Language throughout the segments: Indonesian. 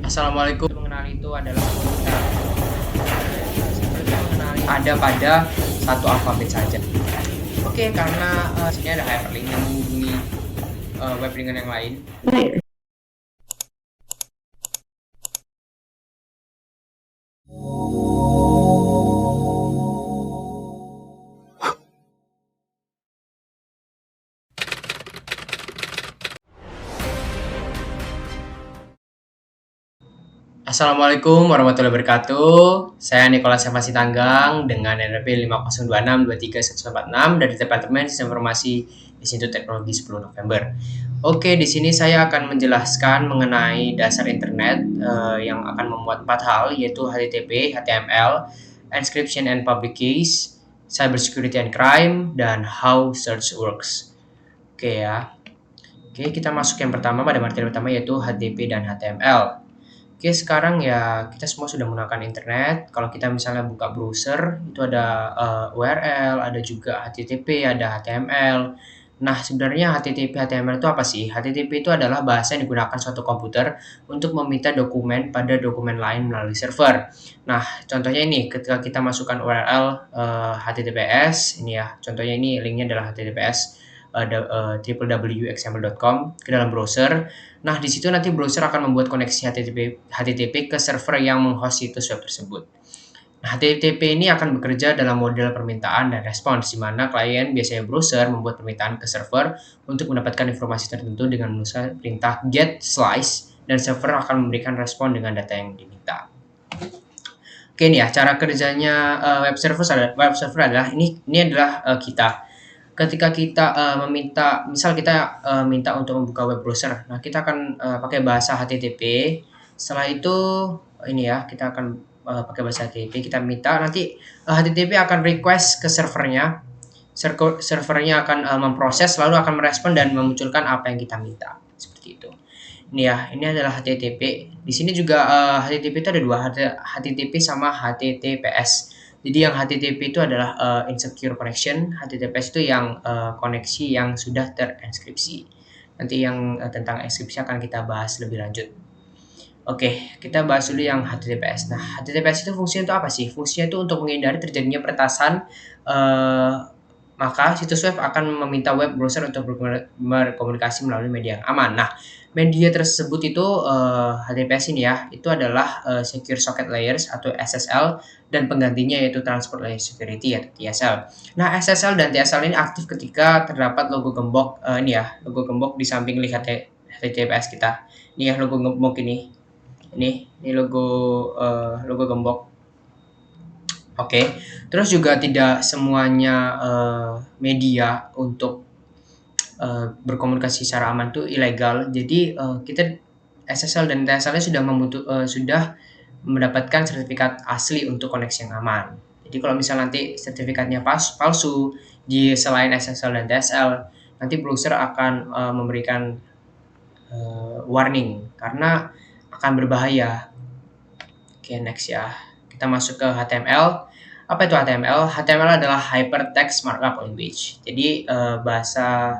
Assalamualaikum. Mengenali itu adalah komputer. Seperti mengenali ada pada satu alfabet saja. Oke, karena sini ada hyperlink yang menghubungi web dengan yang lain. Assalamualaikum warahmatullahi wabarakatuh. Saya Nicholas Evasi Tanggang dengan NRP 5026231146 dari Departemen Sistem Informasi Institut Teknologi 10 November. Oke, di sini saya akan menjelaskan mengenai dasar internet yang akan memuat 4 hal, yaitu HTTP, HTML, Encryption and Public Keys, Cybersecurity and Crime, dan How Search Works. Oke ya. Oke, kita masuk yang pertama pada materi pertama yaitu HTTP dan HTML. Oke, sekarang ya kita semua sudah menggunakan internet. Kalau kita misalnya buka browser, itu ada URL, ada juga HTTP, ada HTML. Nah, sebenarnya HTTP, HTML itu apa sih? HTTP itu adalah bahasa yang digunakan suatu komputer untuk meminta dokumen pada dokumen lain melalui server. Nah, contohnya ini, ketika kita masukkan URL HTTPS, ini ya, contohnya ini linknya adalah HTTPS www.xml.com ke dalam browser. Nah, di situ nanti browser akan membuat koneksi HTTP ke server yang menghost situs web tersebut. Nah, HTTP ini akan bekerja dalam model permintaan dan respons, di mana klien biasanya browser membuat permintaan ke server untuk mendapatkan informasi tertentu dengan menuliskan perintah get slice, dan server akan memberikan respon dengan data yang diminta. Oke, ini ya cara kerjanya web server adalah ini adalah kita. Ketika kita meminta, misal kita minta untuk membuka web browser, nah kita akan pakai bahasa HTTP. Setelah itu ini ya, kita akan pakai bahasa HTTP. Kita minta nanti HTTP akan request ke servernya. Servernya akan memproses, lalu akan merespon dan memunculkan apa yang kita minta. Seperti itu. Ini ya, ini adalah HTTP. Di sini juga HTTP itu ada dua, HTTP sama HTTPS. Jadi yang HTTP itu adalah insecure connection, HTTPS itu yang koneksi yang sudah terenkripsi. Nanti yang tentang enkripsi akan kita bahas lebih lanjut. Oke, kita bahas dulu yang HTTPS. Nah, HTTPS itu fungsinya untuk apa sih? Fungsinya itu untuk menghindari terjadinya peretasan, maka situs web akan meminta web browser untuk berkomunikasi melalui media yang aman. Nah, media tersebut itu HTTPS ini ya, itu adalah Secure Socket Layers atau SSL, dan penggantinya yaitu Transport Layer Security atau TSL. Nah, SSL dan TSL ini aktif ketika terdapat logo gembok ini ya, logo gembok di samping link HTTPS kita. Ini ya logo gembok ini. Ini logo gembok. Oke. Terus juga tidak semuanya media untuk berkomunikasi secara aman itu ilegal. Jadi kita SSL dan TSL sudah mendapatkan sertifikat asli untuk koneksi yang aman. Jadi kalau misal nanti sertifikatnya palsu di selain SSL dan TSL, nanti browser akan memberikan warning karena akan berbahaya. Oke, next ya. Kita masuk ke HTML. Apa itu HTML? HTML adalah Hypertext Markup Language. Jadi bahasa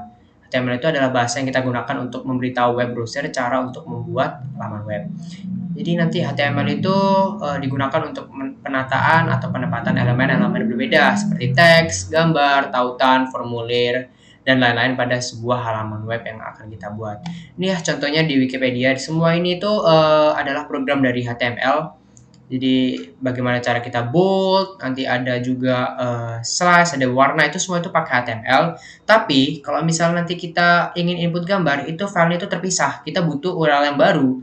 HTML itu adalah bahasa yang kita gunakan untuk memberitahu web browser cara untuk membuat laman web. Jadi nanti HTML itu digunakan untuk penataan atau penempatan elemen-elemen berbeda seperti teks, gambar, tautan, formulir, dan lain-lain pada sebuah halaman web yang akan kita buat. Ini ya contohnya di Wikipedia. Semua ini itu adalah program dari HTML. Jadi bagaimana cara kita bold, nanti ada juga slash, ada warna, itu semua itu pakai HTML. Tapi kalau misalnya nanti kita ingin input gambar, itu filenya itu terpisah. Kita butuh URL yang baru.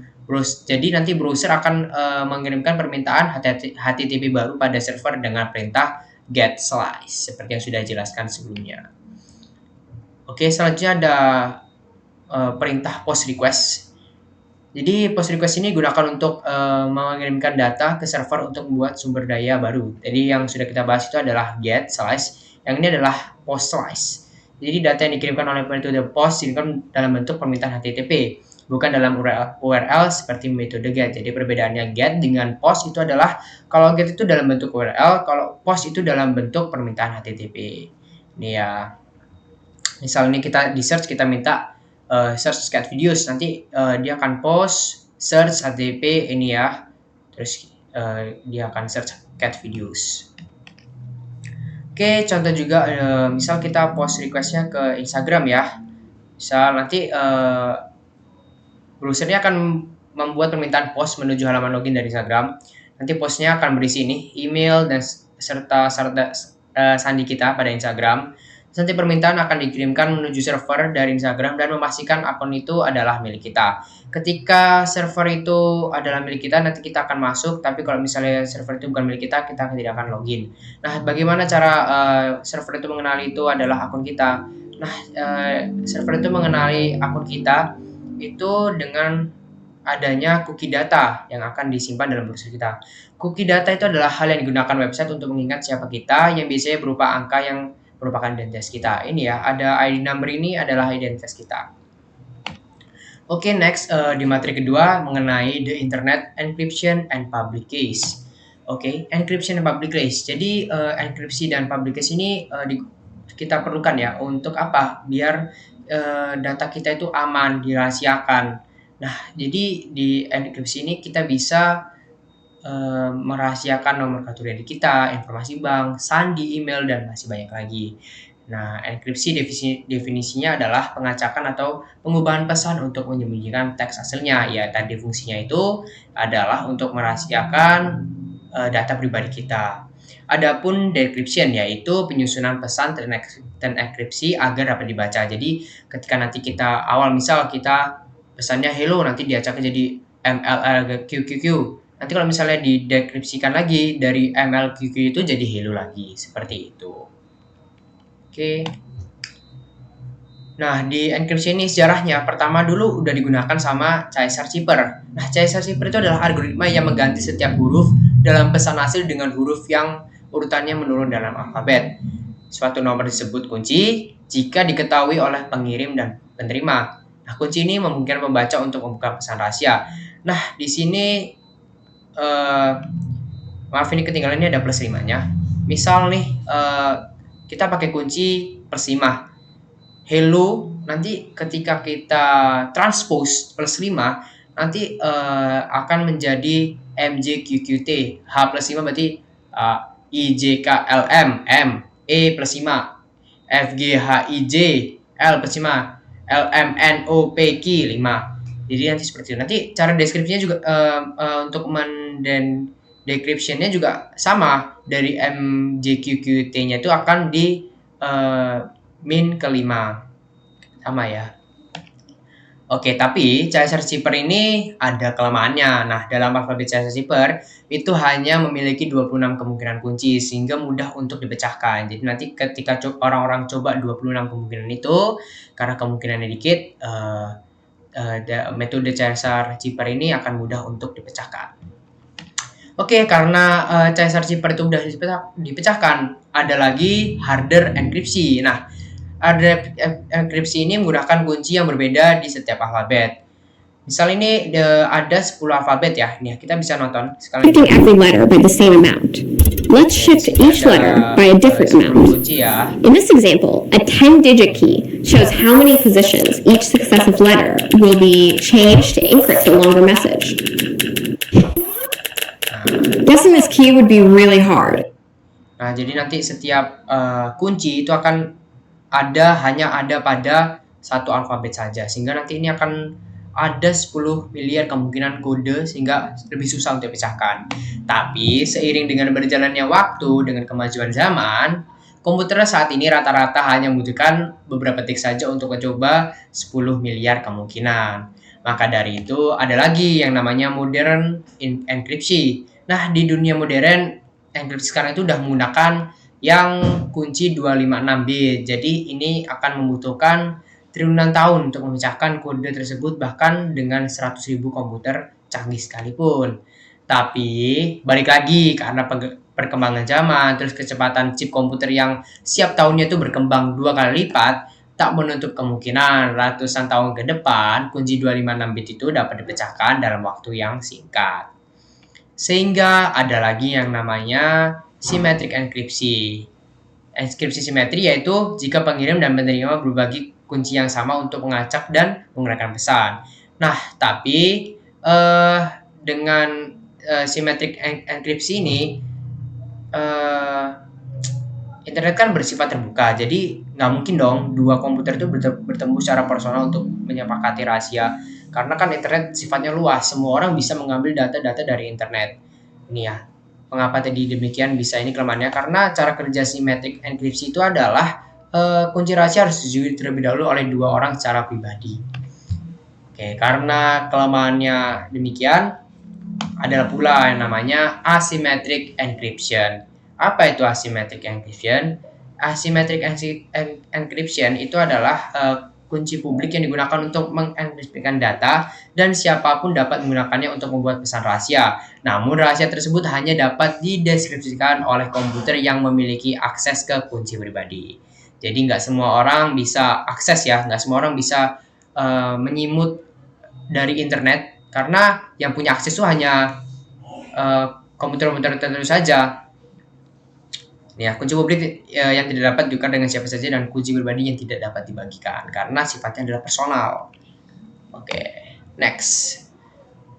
Jadi nanti browser akan mengirimkan permintaan HTTP baru pada server dengan perintah get slice seperti yang sudah dijelaskan sebelumnya. Oke, selanjutnya ada perintah post request. Jadi post request ini digunakan untuk mengirimkan data ke server untuk membuat sumber daya baru. Jadi yang sudah kita bahas itu adalah get slice, yang ini adalah post slice. Jadi data yang dikirimkan oleh metode post dikirimkan dalam bentuk permintaan HTTP, bukan dalam URL seperti metode get. Jadi perbedaannya get dengan post itu adalah kalau get itu dalam bentuk URL, kalau post itu dalam bentuk permintaan HTTP. Ini ya. Misal ini kita di search, kita minta search cat videos, nanti dia akan post search HTTP ini ya, terus dia akan search cat videos. Oke, contoh juga misal kita post requestnya ke Instagram ya, misal nanti browsernya akan membuat permintaan post menuju halaman login dari Instagram. Nanti postnya akan berisi ini, email dan serta sandi kita pada Instagram. Nanti permintaan akan dikirimkan menuju server dari Instagram dan memastikan akun itu adalah milik kita. Ketika server itu adalah milik kita, nanti kita akan masuk. Tapi kalau misalnya server itu bukan milik kita, kita tidak akan login. Nah, bagaimana cara server itu mengenali itu adalah akun kita? Nah, server itu mengenali akun kita itu dengan adanya cookie data yang akan disimpan dalam browser kita. Cookie data itu adalah hal yang digunakan website untuk mengingat siapa kita, yang biasanya berupa angka yang merupakan identitas kita. Ini ya, ada ID number ini adalah identitas kita. Oke, next di materi kedua mengenai the internet encryption and public keys. Oke, encryption and public keys. Jadi enkripsi dan public keys ini kita perlukan ya untuk apa? Biar data kita itu aman, dirahasiakan. Nah, jadi di enkripsi ini kita bisa merahasiakan nomor kartu kredit kita, informasi bank, sandi, email, dan masih banyak lagi. Nah, enkripsi definisinya adalah pengacakan atau pengubahan pesan untuk menyembunyikan teks aslinya. Ya, tadi fungsinya itu adalah untuk merahasiakan data pribadi kita. Adapun decryption yaitu penyusunan pesan terenkripsi agar dapat dibaca. Jadi ketika nanti kita awal misal kita pesannya hello nanti diacak jadi MLQQQ. Nanti kalau misalnya didekripsikan lagi dari MLQQ itu jadi hello lagi seperti itu. Oke. Nah, di enkripsi ini sejarahnya pertama dulu udah digunakan sama Caesar Cipher. Nah, Caesar Cipher itu adalah algoritma yang mengganti setiap huruf dalam pesan asli dengan huruf yang urutannya menurun dalam alfabet. Suatu nomor disebut kunci jika diketahui oleh pengirim dan penerima. Nah, kunci ini memungkinkan pembaca untuk membuka pesan rahasia. Nah, di sini maaf ini ketinggalan, ini ada plus 5-nya. Misal nih kita pakai kunci plus 5. Hello, nanti ketika kita transpose plus 5, nanti akan menjadi MJQQT. H plus 5 berarti IJKLM, M, E plus 5, FGHIJ, L plus 5, LMNOPQ 5. Jadi nanti seperti itu. Nanti cara deskripsinya juga untuk decryption-nya juga sama. Dari MJQQT-nya itu akan di min kelima sama ya. Oke, tapi Caesar Cipher ini ada kelemahannya. Nah, dalam alfabet Caesar Cipher itu hanya memiliki 26 kemungkinan kunci sehingga mudah untuk dipecahkan. Jadi nanti ketika orang-orang coba 26 kemungkinan itu karena kemungkinannya dikit, metode Caesar Cipher ini akan mudah untuk dipecahkan. Oke, karena Caesar Cipher itu sudah dipecahkan, ada lagi harder enkripsi. Nah, enkripsi ini menggunakan kunci yang berbeda di setiap alfabet. Misal ini ada 10 alfabet ya. Nih, kita bisa nonton sekali. Shifting every letter by the same amount. Let's shift each letter by a different amount. Kunci ya. In this example, a 10-digit key shows how many positions each successive letter will be changed to encrypt a longer message. Guessing this key would be really hard. Nah, jadi nanti setiap kunci itu akan hanya ada pada satu alfabet saja, sehingga nanti ini akan ada 10 miliar kemungkinan kode sehingga lebih susah untuk dipecahkan. Tapi seiring dengan berjalannya waktu dengan kemajuan zaman, komputer saat ini rata-rata hanya membutuhkan beberapa detik saja untuk mencoba 10 miliar kemungkinan. Maka dari itu ada lagi yang namanya modern enkripsi. Nah, di dunia modern enkripsi sekarang itu udah menggunakan yang kunci 256 bit. Jadi ini akan membutuhkan triliunan tahun untuk memecahkan kode tersebut bahkan dengan 100.000 komputer canggih sekalipun. Tapi balik lagi karena perkembangan zaman terus kecepatan chip komputer yang setiap tahunnya itu berkembang 2 kali lipat, tak menutup kemungkinan ratusan tahun ke depan kunci 256 bit itu dapat dipecahkan dalam waktu yang singkat. Sehingga ada lagi yang namanya symmetric enkripsi. Enkripsi simetri yaitu jika pengirim dan penerima berbagi kunci yang sama untuk mengacak dan menggunakan pesan. Nah, tapi eh dengan symmetric encryption ini, eh internet kan bersifat terbuka, jadi nggak mungkin dong dua komputer itu bertemu secara personal untuk menyepakati rahasia. Karena kan internet sifatnya luas, semua orang bisa mengambil data-data dari internet. Ini ya, mengapa tadi demikian bisa ini kelemahannya? Karena cara kerja symmetric encryption itu adalah kunci rahasia harus disetujui terlebih dahulu oleh dua orang secara pribadi. Oke, karena kelemahannya demikian, adalah pula yang namanya asymmetric encryption. Apa itu asymmetric encryption? Asymmetric encryption itu adalah kunci publik yang digunakan untuk mengenkripsikan data dan siapapun dapat menggunakannya untuk membuat pesan rahasia. Namun rahasia tersebut hanya dapat dideskripsikan oleh komputer yang memiliki akses ke kunci pribadi. Jadi nggak semua orang bisa akses ya, nggak semua orang bisa menyimut dari internet karena yang punya akses itu hanya komputer-komputer tertentu saja. Ya, kunci publik yang tidak dapat ditukar dengan siapa saja dan kunci pribadi yang tidak dapat dibagikan karena sifatnya adalah personal. Oke, next.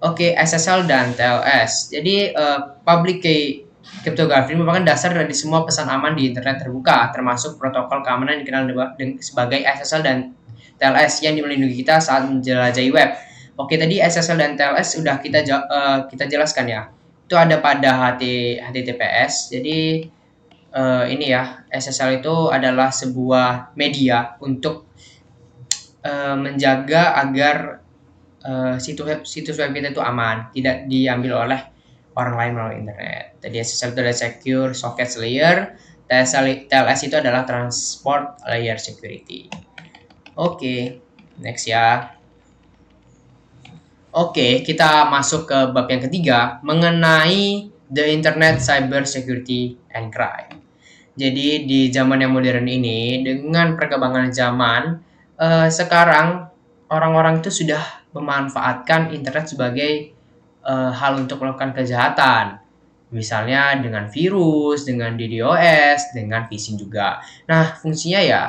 Oke, SSL dan TLS. Jadi public key cryptography merupakan dasar dari semua pesan aman di internet terbuka, termasuk protokol keamanan yang dikenal sebagai SSL dan TLS yang melindungi kita saat menjelajahi web. Oke, tadi SSL dan TLS sudah kita jelaskan ya. Itu ada pada HTTPS. Jadi ini ya, SSL itu adalah sebuah media untuk menjaga agar situs web kita itu aman, tidak diambil oleh orang lain melalui internet. Tadi SSL itu adalah Secure Sockets Layer, TLS itu adalah Transport Layer Security. Oke, next ya. Oke, kita masuk ke bab yang ketiga mengenai the Internet Cyber Security and Crime. Jadi di zaman yang modern ini dengan perkembangan zaman sekarang orang-orang itu sudah memanfaatkan internet sebagai hal untuk melakukan kejahatan. Misalnya dengan virus, dengan DDoS, dengan phishing juga. Nah, fungsinya ya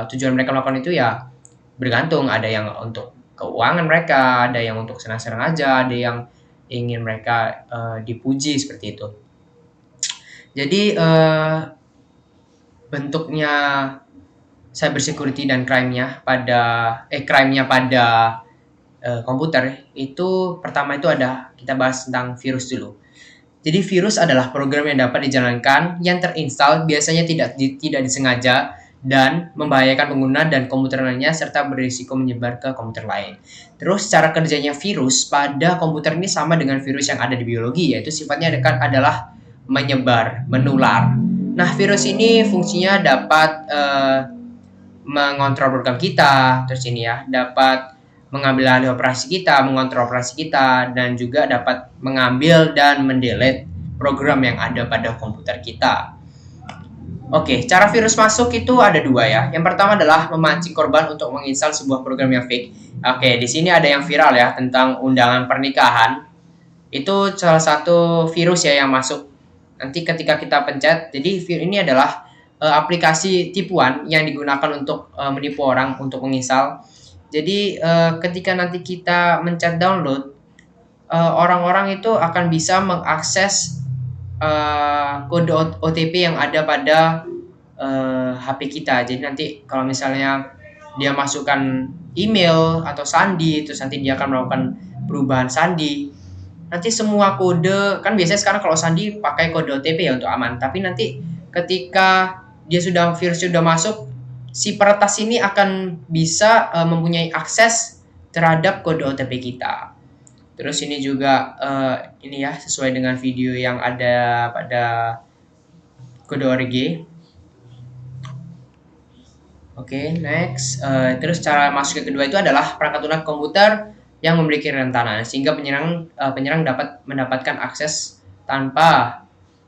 tujuan mereka melakukan itu ya bergantung, ada yang untuk keuangan mereka, ada yang untuk senang-senang aja, ada yang ingin mereka dipuji seperti itu. Jadi bentuknya cyber security dan crime-nya pada komputer itu pertama itu kita bahas tentang virus dulu. Jadi virus adalah program yang dapat dijalankan yang terinstall biasanya tidak disengaja dan membahayakan pengguna dan komputer lainnya serta berisiko menyebar ke komputer lain. Terus cara kerjanya virus pada komputer ini sama dengan virus yang ada di biologi, yaitu sifatnya adalah menyebar, menular. Nah, virus ini fungsinya dapat mengontrol program kita, terus ini ya, dapat mengambil alih operasi kita, mengontrol operasi kita, dan juga dapat mengambil dan mendelete program yang ada pada komputer kita. Oke, cara virus masuk itu ada dua ya. Yang pertama adalah memancing korban untuk menginstal sebuah program yang fake. Oke, di sini ada yang viral ya tentang undangan pernikahan. Itu salah satu virus ya yang masuk. Nanti ketika kita pencet, jadi ini adalah aplikasi tipuan yang digunakan untuk menipu orang untuk menginstal. Jadi ketika nanti kita mencet download, orang-orang itu akan bisa mengakses kode OTP yang ada pada HP kita. Jadi nanti kalau misalnya dia masukkan email atau sandi, terus nanti dia akan melakukan perubahan sandi. Nanti semua kode, kan biasanya sekarang kalau sandi pakai kode OTP ya untuk aman. Tapi nanti ketika virus sudah masuk, si peretas ini akan bisa mempunyai akses terhadap kode OTP kita. Terus ini juga ini ya sesuai dengan video yang ada pada kode.org. Oke, next. Terus cara masuk yang kedua itu adalah perangkat lunak komputer yang memiliki rentanan sehingga penyerang dapat mendapatkan akses tanpa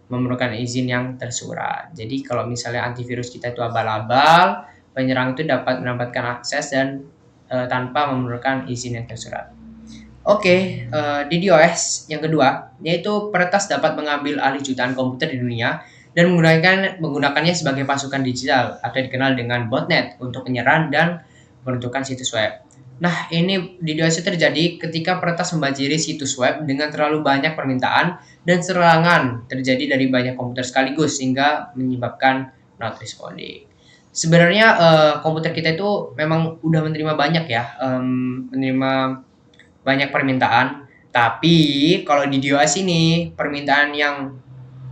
memerlukan izin yang tersurat. Jadi kalau misalnya antivirus kita itu abal-abal, penyerang itu dapat mendapatkan akses dan tanpa memerlukan izin yang tersurat. Oke, DDoS yang kedua, yaitu peretas dapat mengambil alih jutaan komputer di dunia dan menggunakannya sebagai pasukan digital atau dikenal dengan botnet untuk menyerang dan menentukan situs web. Nah, ini DDoS terjadi ketika peretas membanjiri situs web dengan terlalu banyak permintaan dan serangan terjadi dari banyak komputer sekaligus sehingga menyebabkan not responding. Sebenarnya komputer kita itu memang udah menerima banyak ya, menerima banyak permintaan. Tapi kalau di DDoS ini permintaan yang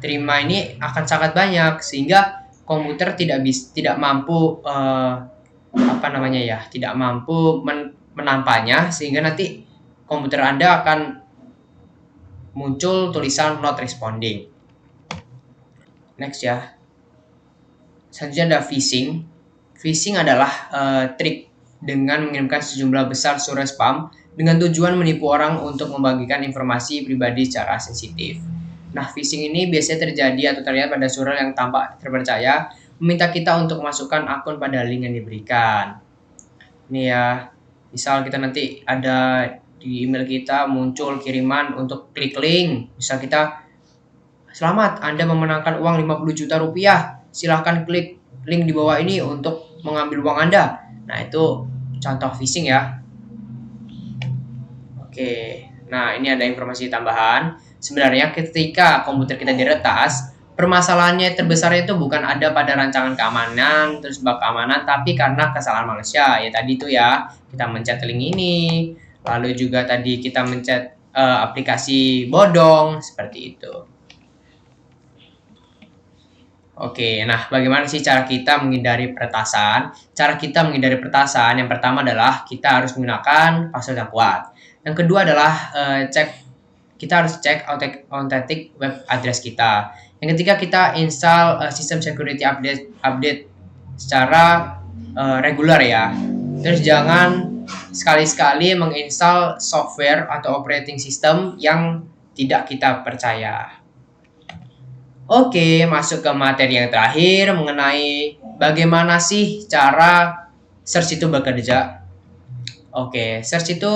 terima ini akan sangat banyak sehingga komputer tidak mampu apa namanya ya, tidak mampu menampanya sehingga nanti komputer Anda akan muncul tulisan not responding. Next ya. Selanjutnya ada phishing. Phishing adalah trik dengan mengirimkan sejumlah besar surat spam dengan tujuan menipu orang untuk membagikan informasi pribadi secara sensitif. Nah, phishing ini biasanya terjadi atau terlihat pada surat yang tampak terpercaya, meminta kita untuk masukkan akun pada link yang diberikan. Ini ya, misal kita nanti ada di email kita muncul kiriman untuk klik link. Misal kita, selamat, Anda memenangkan uang 50 juta rupiah. Silahkan klik link di bawah ini untuk mengambil uang Anda. Nah, itu contoh phishing ya. Oke, nah ini ada informasi tambahan. Sebenarnya ketika komputer kita diretas, permasalahannya terbesarnya itu bukan ada pada rancangan keamanan, terus bug keamanan, tapi karena kesalahan manusia. Ya tadi itu ya, kita mencet link ini, lalu juga tadi kita mencet aplikasi bodong, seperti itu. Oke, nah bagaimana sih cara kita menghindari peretasan? Cara kita menghindari peretasan yang pertama adalah kita harus menggunakan password yang kuat. Yang kedua adalah kita harus cek authentic web address kita. Yang ketiga kita install sistem security update secara reguler ya. Terus jangan sekali-sekali menginstal software atau operating system yang tidak kita percaya. Oke, masuk ke materi yang terakhir mengenai bagaimana sih cara search itu bekerja. Oke, search itu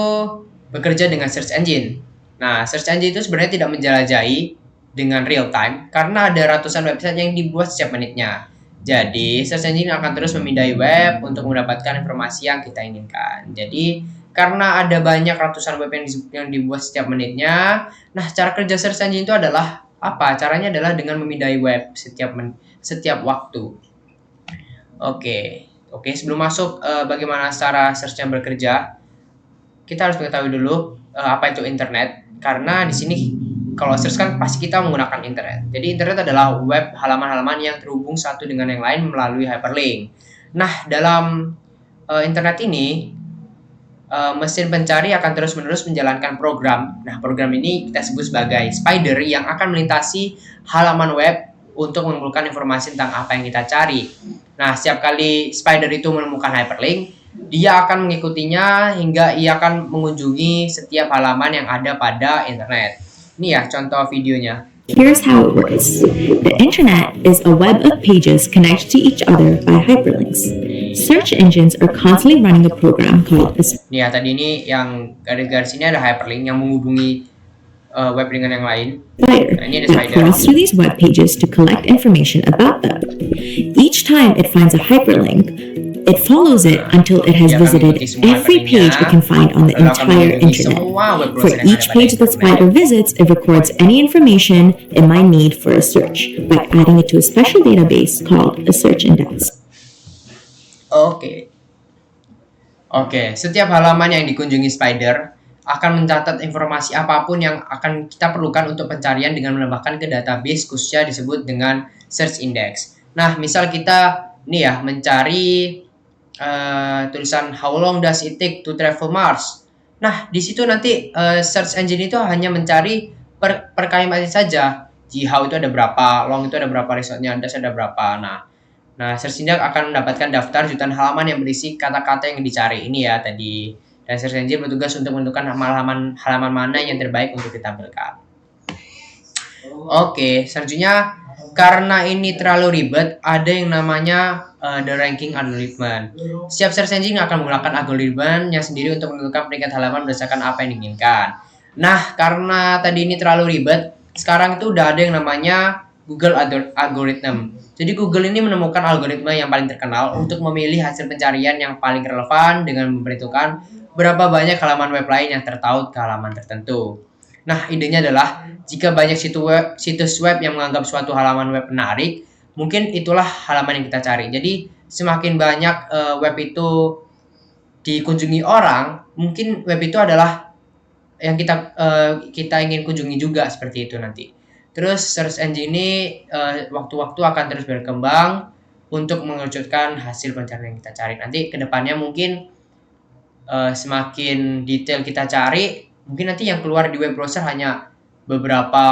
bekerja dengan search engine. Nah, search engine itu sebenarnya tidak menjelajahi dengan real time karena ada ratusan website yang dibuat setiap menitnya. Jadi, search engine akan terus memindai web untuk mendapatkan informasi yang kita inginkan. Jadi, karena ada banyak ratusan web yang dibuat setiap menitnya, nah cara kerja search engine itu adalah apa? Caranya adalah dengan memindai web setiap waktu. Oke, sebelum masuk bagaimana cara search-nya bekerja, kita harus mengetahui dulu apa itu internet. Karena di sini kalau search kan pasti kita menggunakan internet. Jadi internet adalah web halaman-halaman yang terhubung satu dengan yang lain melalui hyperlink. Nah, dalam internet ini mesin pencari akan terus-menerus menjalankan program. Nah, program ini kita sebut sebagai spider yang akan melintasi halaman web untuk menemukan informasi tentang apa yang kita cari. Nah, setiap kali spider itu menemukan hyperlink, dia akan mengikutinya hingga ia akan mengunjungi setiap halaman yang ada pada internet. Ini ya contoh videonya. Here's how it works. The internet is a web of pages connected to each other by hyperlinks. Search engines are constantly running a program called a Nih ya, tadi ini yang garis-garis ini ada hyperlink yang menghubungi web dengan yang lain. spider Nah, ini ada that spider. crawls through these web pages to collect information about them. Each time it finds a hyperlink, it follows it until it has Dia akan visited mengikuti semua every page it can find on the lalu akan entire mengunjungi internet. semua web For browser yang each ada pada page the internet. spider visits, it records any information it might need for a search by adding it to a special database called a search index. Oke, setiap halaman yang dikunjungi spider akan mencatat informasi apapun yang akan kita perlukan untuk pencarian dengan menambahkan ke database khususnya disebut dengan search index. Nah, misal kita nih ya mencari tulisan how long does it take to travel Mars. Nah, di situ nanti search engine itu hanya mencari per kalimatnya saja. How itu ada berapa, long itu ada berapa, resultnya das ada berapa. Nah, search engine akan mendapatkan daftar jutaan halaman yang berisi kata-kata yang dicari. Ini ya tadi. Dan search engine bertugas untuk menentukan halaman mana yang terbaik untuk ditampilkan. Oke, selanjutnya karena ini terlalu ribet, ada yang namanya the ranking algorithm. Setiap search engine akan menggunakan algoritmanya sendiri untuk menentukan peringkat halaman berdasarkan apa yang diinginkan. Nah, karena tadi ini terlalu ribet, sekarang itu udah ada yang namanya Google algorithm. Jadi Google ini menemukan algoritma yang paling terkenal untuk memilih hasil pencarian yang paling relevan dengan memperhitungkan berapa banyak halaman web lain yang tertaut ke halaman tertentu. Nah, idenya adalah jika banyak situs web yang menganggap suatu halaman web menarik, mungkin itulah halaman yang kita cari. Jadi, semakin banyak web itu dikunjungi orang, mungkin web itu adalah yang kita ingin kunjungi juga seperti itu nanti. Terus search engine ini waktu-waktu akan terus berkembang untuk mengerucutkan hasil pencarian yang kita cari. Nanti kedepannya mungkin semakin detail kita cari, mungkin nanti yang keluar di web browser hanya beberapa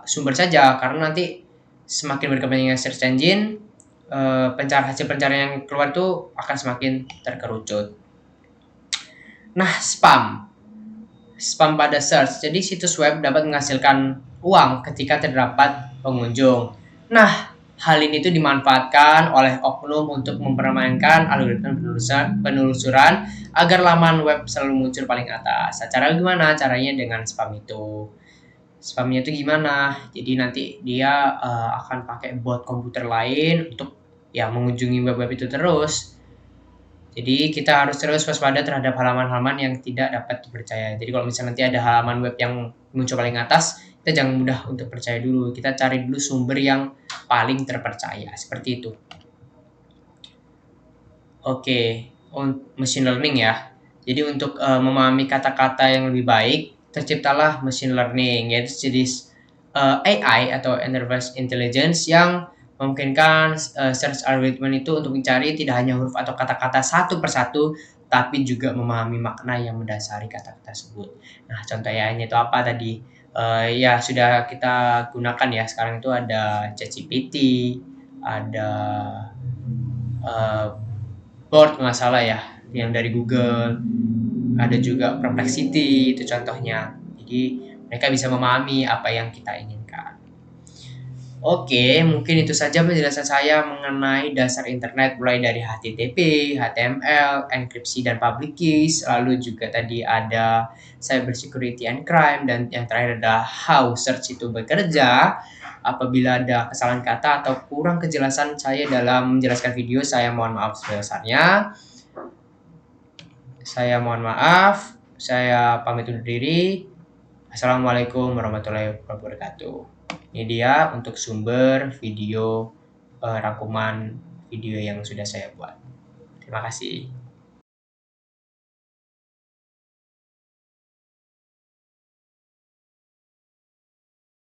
sumber saja, karena nanti semakin berkembangnya search engine, hasil pencarian yang keluar itu akan semakin terkerucut. Nah, spam pada search. Jadi situs web dapat menghasilkan uang ketika terdapat pengunjung. Nah, hal ini tuh dimanfaatkan oleh oknum untuk mempermainkan algoritma penelusuran agar laman web selalu muncul paling atas. Cara gimana? Caranya dengan spam itu. Spamnya itu gimana? Jadi nanti dia akan pakai bot komputer lain untuk ya mengunjungi web-web itu terus. Jadi kita harus terus waspada terhadap halaman-halaman yang tidak dapat dipercaya. Jadi kalau misalnya nanti ada halaman web yang muncul paling atas, kita jangan mudah untuk percaya dulu. Kita cari dulu sumber yang paling terpercaya. Seperti itu. Oke, machine learning ya. Jadi untuk memahami kata-kata yang lebih baik, terciptalah machine learning, yaitu jenis AI atau Enterprise Intelligence yang memungkinkan search algorithm itu untuk mencari tidak hanya huruf atau kata-kata satu persatu, tapi juga memahami makna yang mendasari kata-kata tersebut. Nah, contoh AI-nya itu apa tadi? Ya sudah kita gunakan ya. Sekarang itu ada ChatGPT, ada uh, Bard nggak salah ya, yang dari Google, ada juga Perplexity itu contohnya. Jadi mereka bisa memahami apa yang kita inginkan. Oke, mungkin itu saja penjelasan saya mengenai dasar internet mulai dari HTTP, HTML, enkripsi dan public keys, lalu juga tadi ada cyber security and crime, dan yang terakhir adalah how search itu bekerja. Apabila ada kesalahan kata atau kurang kejelasan saya dalam menjelaskan video, saya mohon maaf sebesar-besarnya. Saya mohon maaf, saya pamit undur diri. Assalamualaikum warahmatullahi wabarakatuh. Ini dia untuk sumber video rangkuman video yang sudah saya buat. Terima kasih.